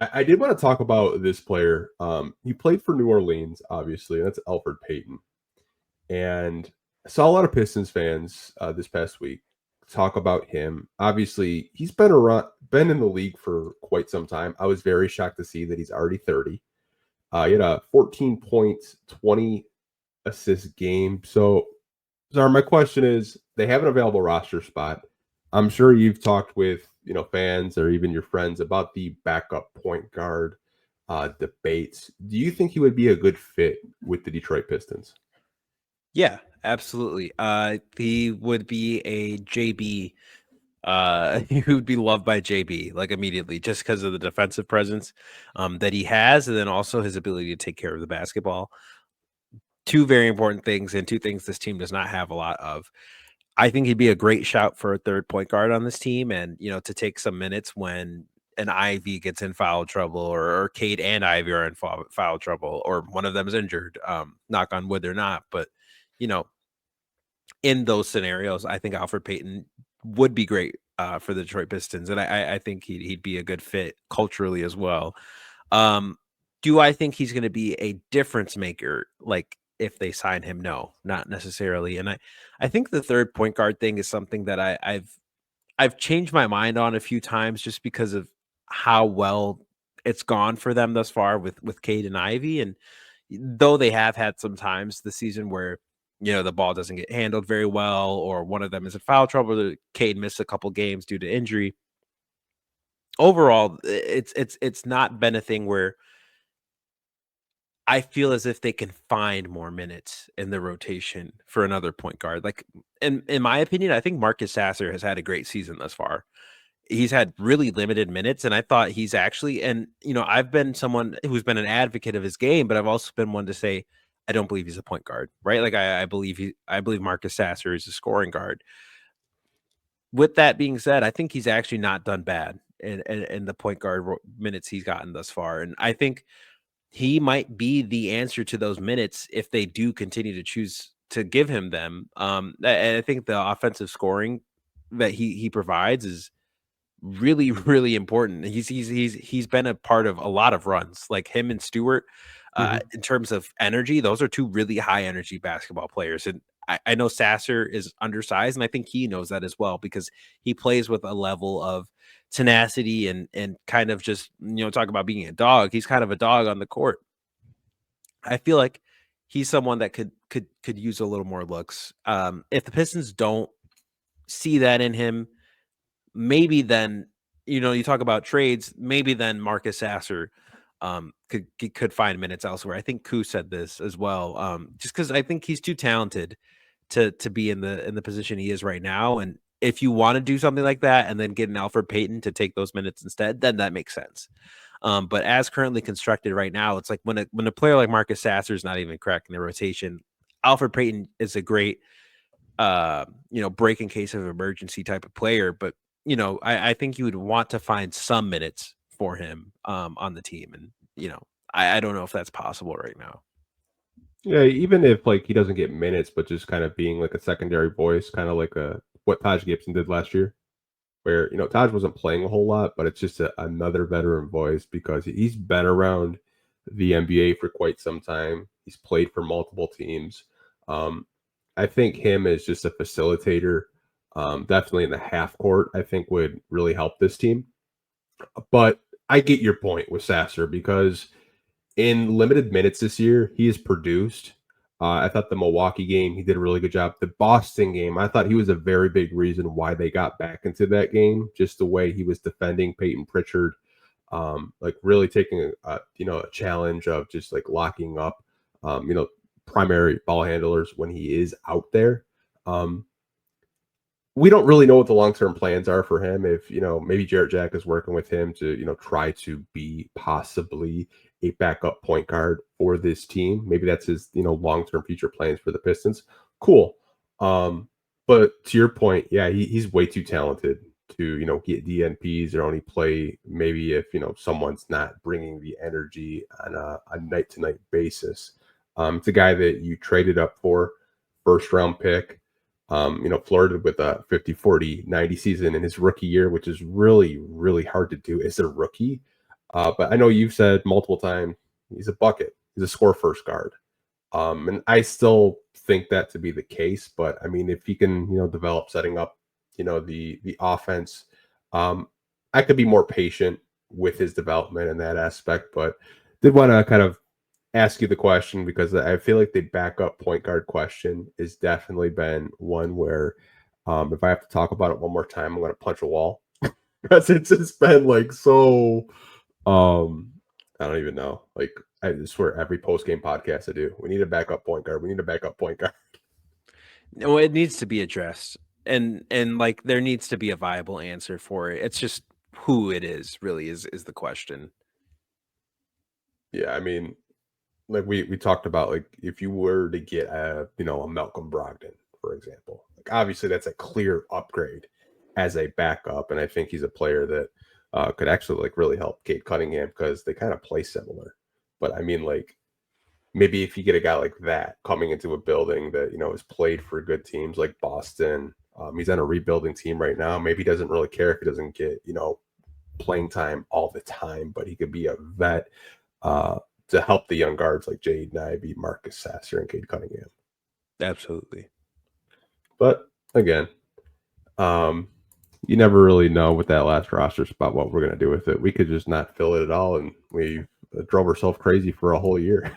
I did want to talk about this player. He played for New Orleans, obviously, and that's Elfrid Payton. And I saw a lot of Pistons fans this past week talk about him. Obviously, he's been in the league for quite some time. I was very shocked to see that he's already 30. He had a 14 points, 20 assist game. So, Zar, my question is, they have an available roster spot. I'm sure you've talked with fans or even your friends about the backup point guard debates. Do you think he would be a good fit with the Detroit Pistons? Yeah, absolutely. He would be a JB. He would be loved by JB like immediately, just because of the defensive presence that he has, and then also his ability to take care of the basketball. Two very important things, and two things this team does not have a lot of. I think he'd be a great shout for a third point guard on this team, and to take some minutes when an Ivey gets in foul trouble, or Cade and Ivey are in foul trouble, or one of them is injured. Knock on wood, they're not, but you know, in those scenarios, I think Elfrid Payton would be great for the Detroit Pistons, and I think he'd be a good fit culturally as well. Do I think he's going to be a difference maker? Like if they sign him, no, not necessarily. And I think the third point guard thing is something that I've changed my mind on a few times just because of how well it's gone for them thus far with Cade and Ivey. And though they have had some times this season where the ball doesn't get handled very well, or one of them is in foul trouble, Cade missed a couple games due to injury. Overall, it's not been a thing where I feel as if they can find more minutes in the rotation for another point guard. Like in my opinion, I think Marcus Sasser has had a great season thus far. He's had really limited minutes, and I thought he's actually, and I've been someone who's been an advocate of his game, but I've also been one to say I don't believe he's a point guard, right? Like I believe Marcus Sasser is a scoring guard. With that being said, I think he's actually not done bad in the point guard minutes he's gotten thus far, and I think he might be the answer to those minutes if they do continue to choose to give him them. And I think the offensive scoring that he provides is really, really important. He's been a part of a lot of runs, like him and Stewart. In terms of energy, those are two really high energy basketball players. And I know Sasser is undersized, and I think he knows that as well because he plays with a level of tenacity and kind of just talk about being a dog. He's kind of a dog on the court. I feel like he's someone that could use a little more looks. If the Pistons don't see that in him, maybe then you talk about trades. Maybe then Marcus Sasser could find minutes elsewhere. I think Koo said this as well. Just because I think he's too talented to be in the position he is right now. And if you want to do something like that and then get an Elfrid Payton to take those minutes instead, then that makes sense. But as currently constructed right now, it's like when a player like Marcus Sasser is not even cracking the rotation, Elfrid Payton is a great break in case of emergency type of player. But I think you would want to find some minutes for him on the team, and I don't know if that's possible right now. Yeah, even if like he doesn't get minutes, but just kind of being like a secondary voice, kind of like what Taj Gibson did last year, where Taj wasn't playing a whole lot, but it's just another veteran voice because he's been around the NBA for quite some time. He's played for multiple teams. I think him as just a facilitator, definitely in the half court, I think would really help this team. But I get your point with Sasser because in limited minutes this year, he has produced. I thought the Milwaukee game, he did a really good job. The Boston game, I thought he was a very big reason why they got back into that game. Just the way he was defending Peyton Pritchard, like really taking a challenge of just like locking up, primary ball handlers when he is out there. We don't really know what the long-term plans are for him. If, maybe Jarrett Jack is working with him to, try to be possibly a backup point guard for this team. Maybe that's his, long-term future plans for the Pistons. Cool. But to your point, yeah, he's way too talented to, get DNPs or only play maybe if, someone's not bringing the energy on a night-to-night basis. It's a guy that you traded up for, first-round pick. Flirted with a 50-40-90 season in his rookie year, which is really, really hard to do as a rookie. But I know you've said multiple times he's a bucket. He's a score first guard. And I still think that to be the case. But I mean, if he can, develop setting up, the offense, I could be more patient with his development in that aspect. But did want to kind of ask you the question because I feel like the backup point guard question has definitely been one where if I have to talk about it one more time, I'm going to punch a wall because it's just been like so. I don't even know. Like I swear, every post game podcast I do, we need a backup point guard. We need a backup point guard. No, it needs to be addressed, and like there needs to be a viable answer for it. It's just who it is really is the question. Yeah, I mean, like we talked about, like if you were to get a Malcolm Brogdon, for example, like obviously that's a clear upgrade as a backup, and I think he's a player that could actually like really help Cade Cunningham because they kind of play similar. But I mean, like maybe if you get a guy like that coming into a building that has played for good teams like Boston, he's on a rebuilding team right now. Maybe he doesn't really care if he doesn't get playing time all the time, but he could be a vet to help the young guards like Jaden, Ivey, Marcus Sasser, and Cade Cunningham. Absolutely. But again, you never really know with that last roster spot what we're going to do with it. We could just not fill it at all, and we drove ourselves crazy for a whole year.